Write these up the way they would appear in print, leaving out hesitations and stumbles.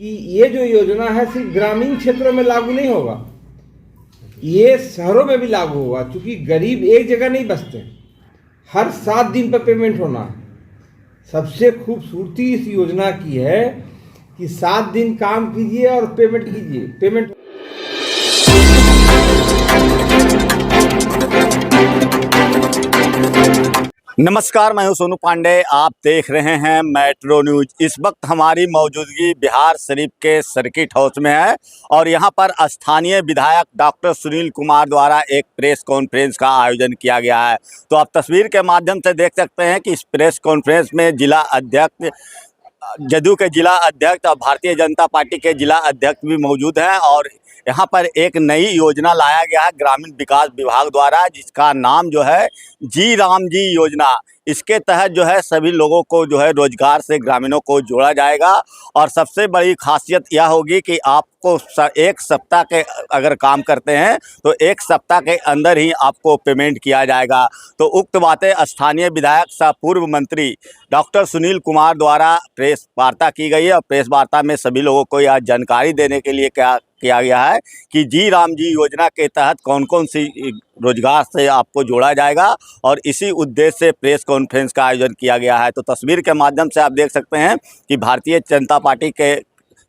कि ये जो योजना है सिर्फ ग्रामीण क्षेत्रों में लागू नहीं होगा, ये शहरों में भी लागू होगा, क्योंकि गरीब एक जगह नहीं बसते, हर 7 दिन पर पेमेंट होना है। सबसे खूबसूरती इस योजना की है कि 7 दिन काम कीजिए और पेमेंट कीजिए, पेमेंट। नमस्कार, मैं हूं सोनू पांडे। आप देख रहे हैं मेट्रो न्यूज। इस वक्त हमारी मौजूदगी बिहार शरीफ के सर्किट हाउस में है और यहां पर स्थानीय विधायक डॉक्टर सुनील कुमार द्वारा एक प्रेस कॉन्फ्रेंस का आयोजन किया गया है। तो आप तस्वीर के माध्यम से देख सकते हैं कि इस प्रेस कॉन्फ्रेंस में जिला अध्यक्ष, जदयू के जिला अध्यक्ष और भारतीय जनता पार्टी के जिला अध्यक्ष भी मौजूद हैं और यहाँ पर एक नई योजना लाया गया है ग्रामीण विकास विभाग द्वारा, जिसका नाम जो है जी राम जी योजना। इसके तहत जो है सभी लोगों को जो है रोजगार से ग्रामीणों को जोड़ा जाएगा और सबसे बड़ी खासियत यह होगी कि आपको एक सप्ताह के अगर काम करते हैं तो एक सप्ताह के अंदर ही आपको पेमेंट किया जाएगा। तो उक्त बातें स्थानीय विधायक सह पूर्व मंत्री डॉक्टर सुनील कुमार द्वारा प्रेस वार्ता की गई है और प्रेस वार्ता में सभी लोगों को यह जानकारी देने के लिए क्या किया गया है कि जी राम जी योजना के तहत कौन कौन सी रोजगार से आपको जोड़ा जाएगा और इसी उद्देश्य से प्रेस कॉन्फ्रेंस का आयोजन किया गया है। तो तस्वीर के माध्यम से आप देख सकते हैं कि भारतीय जनता पार्टी के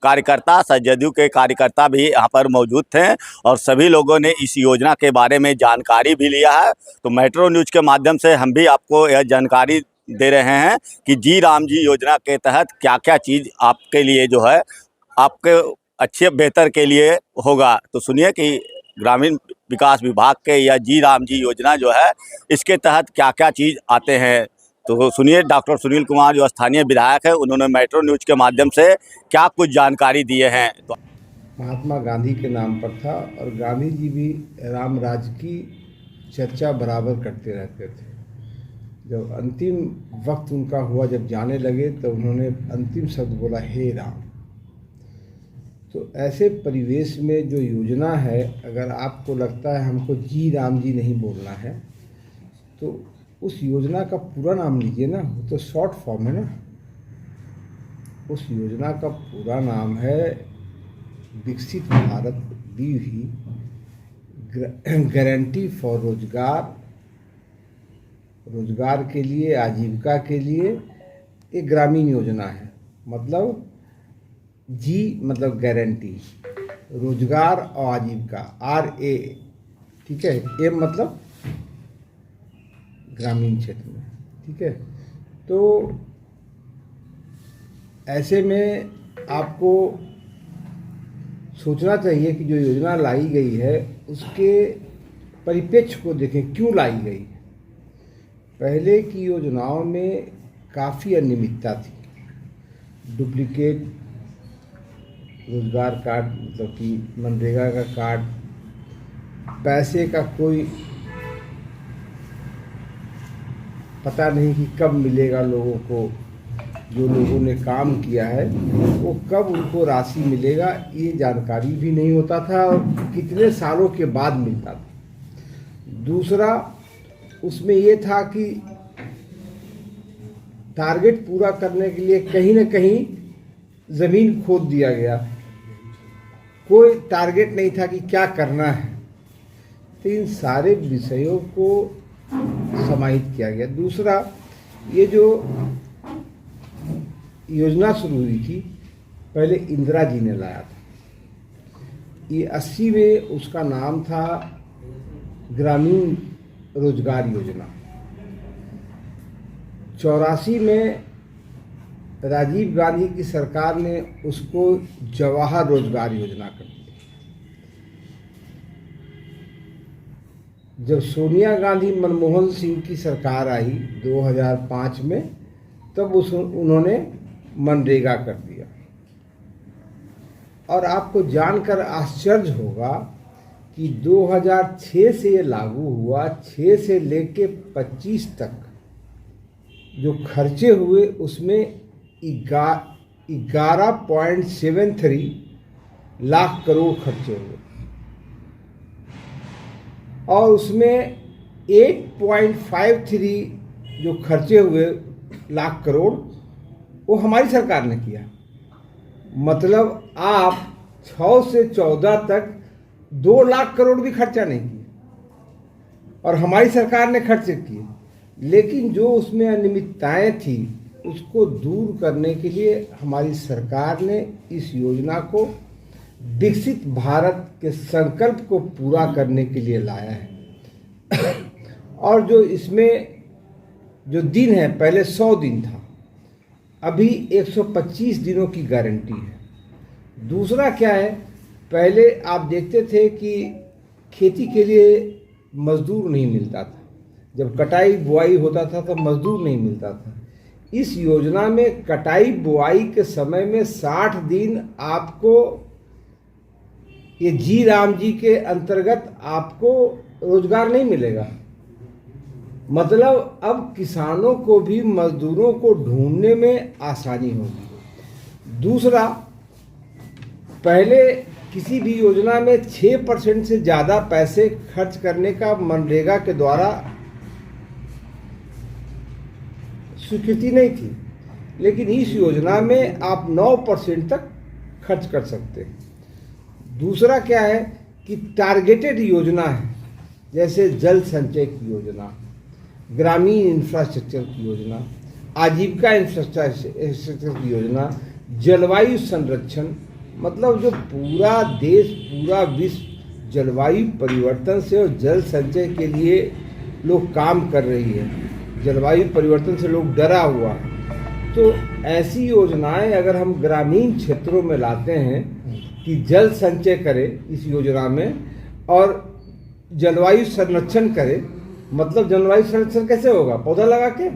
कार्यकर्ता, जदयू के कार्यकर्ता भी यहाँ पर मौजूद थे और सभी लोगों ने इस योजना के बारे में जानकारी भी लिया है। तो मेट्रो न्यूज के माध्यम से हम भी आपको यह जानकारी दे रहे हैं कि जी राम जी योजना के तहत क्या क्या चीज़ आपके लिए जो है आपके अच्छे बेहतर के लिए होगा। तो सुनिए कि ग्रामीण विकास विभाग के या जी राम जी योजना जो है इसके तहत क्या क्या चीज़ आते हैं। तो सुनिए डॉक्टर सुनील कुमार जो स्थानीय विधायक है, उन्होंने मेट्रो न्यूज के माध्यम से क्या कुछ जानकारी दिए हैं। तो महात्मा गांधी के नाम पर था और गांधी जी भी राम राज्य की चर्चा बराबर करते रहते थे। जब अंतिम वक्त उनका हुआ, जब जाने लगे, तो उन्होंने अंतिम शब्द बोला, हे राम। तो ऐसे परिवेश में जो योजना है, अगर आपको लगता है हमको जी राम जी नहीं बोलना है, तो उस योजना का पूरा नाम लीजिए ना, वो तो शॉर्ट फॉर्म है ना। उस योजना का पूरा नाम है विकसित भारत भी गारंटी फॉर रोजगार, रोजगार के लिए, आजीविका के लिए एक ग्रामीण योजना है। मतलब जी मतलब गारंटी, रोजगार और आजीविका, RA, ठीक है। ए मतलब ग्रामीण क्षेत्र में, ठीक है। तो ऐसे में आपको सोचना चाहिए कि जो योजना लाई गई है उसके परिप्रेक्ष्य को देखें, क्यों लाई गई। पहले की योजनाओं में काफ़ी अनियमितता थी, डुप्लीकेट रोजगार कार्ड, मतलब कि मनरेगा का कार्ड, पैसे का कोई पता नहीं कि कब मिलेगा लोगों को, जो लोगों ने काम किया है वो कब उनको राशि मिलेगा ये जानकारी भी नहीं होता था और कितने सालों के बाद मिलता था। दूसरा, उसमें ये था कि टारगेट पूरा करने के लिए कहीं न कहीं ज़मीन खोद दिया गया, कोई टारगेट नहीं था कि क्या करना है। तो इन सारे विषयों को समाहित किया गया। दूसरा, ये जो योजना शुरू हुई थी, पहले इंदिरा जी ने लाया था, ये 80 में उसका नाम था ग्रामीण रोजगार योजना। 84 में राजीव गांधी की सरकार ने उसको जवाहर रोजगार योजना कर दिया। जब सोनिया गांधी मनमोहन सिंह की सरकार आई 2005 में, तब उन्होंने मनरेगा कर दिया। और आपको जानकर आश्चर्य होगा कि 2006 से ये लागू हुआ, 6 से लेके 25 तक जो खर्चे हुए उसमें 11.73 लाख करोड़ खर्चे हुए और उसमें 8.53 जो खर्चे हुए लाख करोड़ वो हमारी सरकार ने किया। मतलब आप 6 से 14 तक 2 लाख करोड़ भी खर्चा नहीं किए, और हमारी सरकार ने खर्च किए, लेकिन जो उसमें अनियमितताएं थी उसको दूर करने के लिए हमारी सरकार ने इस योजना को विकसित भारत के संकल्प को पूरा करने के लिए लाया है। और जो इसमें जो दिन है, पहले 100 दिन था, अभी 125 दिनों की गारंटी है। दूसरा क्या है, पहले आप देखते थे कि खेती के लिए मजदूर नहीं मिलता था, जब कटाई बुआई होता था तो मजदूर नहीं मिलता था। इस योजना में कटाई बुआई के समय में 60 दिन आपको, ये जी राम जी के अंतर्गत आपको रोजगार नहीं मिलेगा। मतलब अब किसानों को भी मजदूरों को ढूंढने में आसानी होगी। दूसरा, पहले किसी भी योजना में 6% से ज़्यादा पैसे खर्च करने का मनरेगा के द्वारा स्वीकृति नहीं थी, लेकिन इस योजना में आप 9% तक खर्च कर सकते हैं। दूसरा क्या है कि टारगेटेड योजना है, जैसे जल संचय की योजना, ग्रामीण इंफ्रास्ट्रक्चर की योजना, आजीविका इंफ्रास्ट्रक्चर की योजना, जलवायु संरक्षण, मतलब जो पूरा देश, पूरा विश्व जलवायु परिवर्तन से और जल संचय के लिए लोग काम कर रही है, जलवायु परिवर्तन से लोग डरा हुआ है। तो ऐसी योजनाएं अगर हम ग्रामीण क्षेत्रों में लाते हैं कि जल संचय करें इस योजना में और जलवायु संरक्षण करें, मतलब जलवायु संरक्षण कैसे होगा, पौधा लगा के,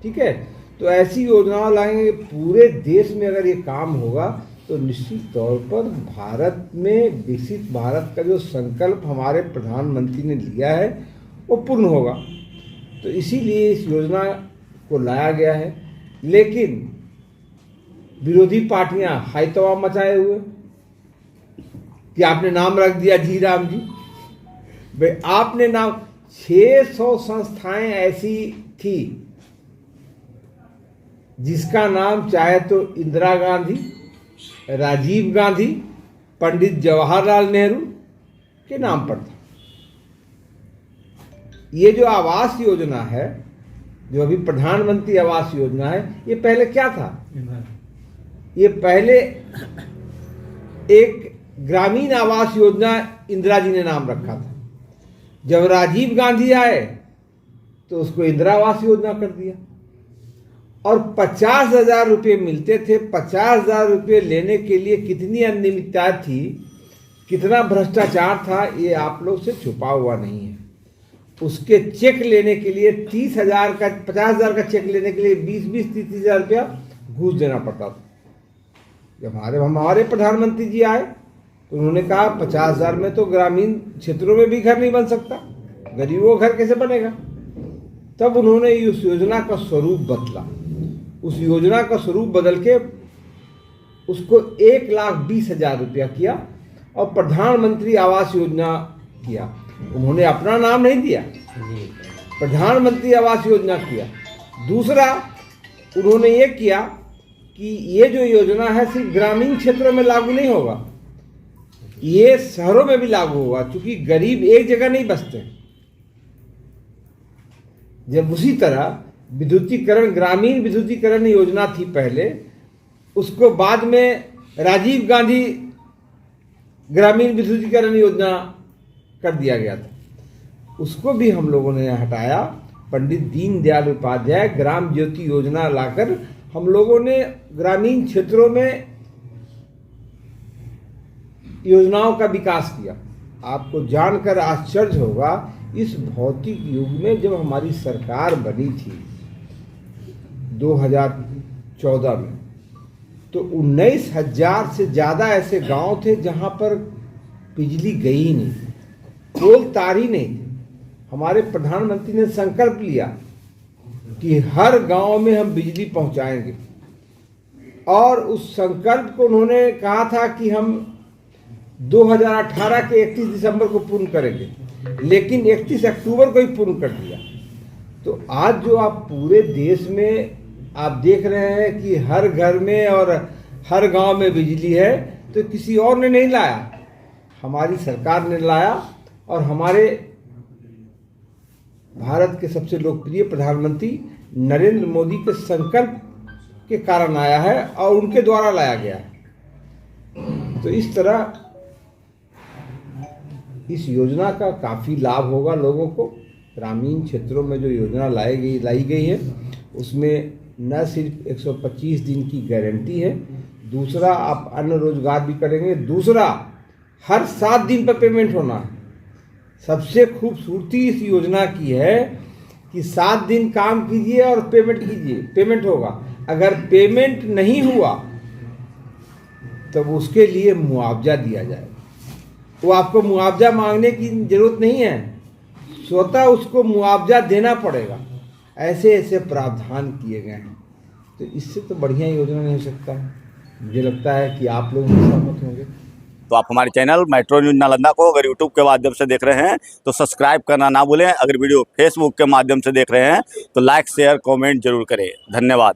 ठीक है। तो ऐसी योजनाएं लाएंगे पूरे देश में, अगर ये काम होगा तो निश्चित तौर पर भारत में विकसित भारत का जो संकल्प हमारे प्रधानमंत्री ने लिया है वो पूर्ण होगा। तो इसीलिए इस योजना को लाया गया है। लेकिन विरोधी पार्टियां हाईतवा मचाए हुए कि आपने नाम रख दिया जी राम जी। भाई आपने नाम, 600 संस्थाएं ऐसी थी जिसका नाम चाहे तो इंदिरा गांधी, राजीव गांधी, पंडित जवाहरलाल नेहरू के नाम पर था। ये जो आवास योजना है, जो अभी प्रधानमंत्री आवास योजना है, ये पहले क्या था? ये पहले एक ग्रामीण आवास योजना इंदिरा जी ने नाम रखा था। जब राजीव गांधी आए तो उसको इंदिरा आवास योजना कर दिया, और 50,000 रुपये मिलते थे। 50,000 रुपये लेने के लिए कितनी अनियमितता थी, कितना भ्रष्टाचार था, ये आप लोग से छुपा हुआ नहीं है। उसके चेक लेने के लिए 30,000 का, 50,000 का चेक लेने के लिए 20-20, 30,000 रुपया घूस देना पड़ता था। जब हमारे प्रधानमंत्री जी आए तो उन्होंने कहा 50,000 में तो ग्रामीण क्षेत्रों में भी घर नहीं बन सकता, गरीबों का घर कैसे बनेगा। तब उन्होंने उस योजना का स्वरूप बदला। उस योजना का स्वरूप बदल के उसको 1,20,000 रुपया किया और प्रधानमंत्री आवास योजना किया। उन्होंने अपना नाम नहीं दिया, प्रधानमंत्री आवास योजना किया। दूसरा, उन्होंने ये किया कि ये जो योजना है सिर्फ ग्रामीण क्षेत्रों में लागू नहीं होगा, ये शहरों में भी लागू होगा, क्योंकि गरीब एक जगह नहीं बसते। जब उसी तरह विद्युतीकरण, ग्रामीण विद्युतीकरण योजना थी पहले, उसको बाद में राजीव गांधी ग्रामीण विद्युतीकरण योजना कर दिया गया था, उसको भी हम लोगों ने हटाया। पंडित दीनदयाल उपाध्याय ग्राम ज्योति योजना लाकर हम लोगों ने ग्रामीण क्षेत्रों में योजनाओं का विकास किया। आपको जानकर आश्चर्य होगा, इस भौतिक युग में जब हमारी सरकार बनी थी 2014 में, तो 19,000 से ज़्यादा ऐसे गांव थे जहां पर बिजली गई ही नहीं, पोल तार ही नहीं थे। हमारे प्रधानमंत्री ने संकल्प लिया कि हर गांव में हम बिजली पहुंचाएंगे, और उस संकल्प को उन्होंने कहा था कि हम 2018 के 31 दिसंबर को पूर्ण करेंगे, लेकिन 31 अक्टूबर को ही पूर्ण कर दिया। तो आज जो आप पूरे देश में आप देख रहे हैं कि हर घर में और हर गांव में बिजली है, तो किसी और ने नहीं लाया, हमारी सरकार ने लाया और हमारे भारत के सबसे लोकप्रिय प्रधानमंत्री नरेंद्र मोदी के संकल्प के कारण आया है और उनके द्वारा लाया गया है। तो इस तरह इस योजना का काफ़ी लाभ होगा लोगों को। ग्रामीण क्षेत्रों में जो योजना लाई गई है उसमें न सिर्फ 125 दिन की गारंटी है, दूसरा आप अन्य रोजगार भी करेंगे, दूसरा हर 7 दिन पर पेमेंट होना है। सबसे खूबसूरती इस योजना की है कि 7 दिन काम कीजिए और पेमेंट कीजिए, पेमेंट होगा। अगर पेमेंट नहीं हुआ तब उसके लिए मुआवजा दिया जाएगा। वो आपको मुआवजा मांगने की जरूरत नहीं है, स्वतः उसको मुआवजा देना पड़ेगा। ऐसे ऐसे प्रावधान किए गए हैं, तो इससे तो बढ़िया योजना नहीं हो सकता है। मुझे लगता है कि आप लोग सहमत होंगे। तो आप हमारे चैनल मेट्रो न्यूज नालंदा को अगर यूट्यूब के माध्यम से देख रहे हैं तो सब्सक्राइब करना ना भूलें। अगर वीडियो फेसबुक के माध्यम से देख रहे हैं तो लाइक शेयर कमेंट जरूर करें। धन्यवाद।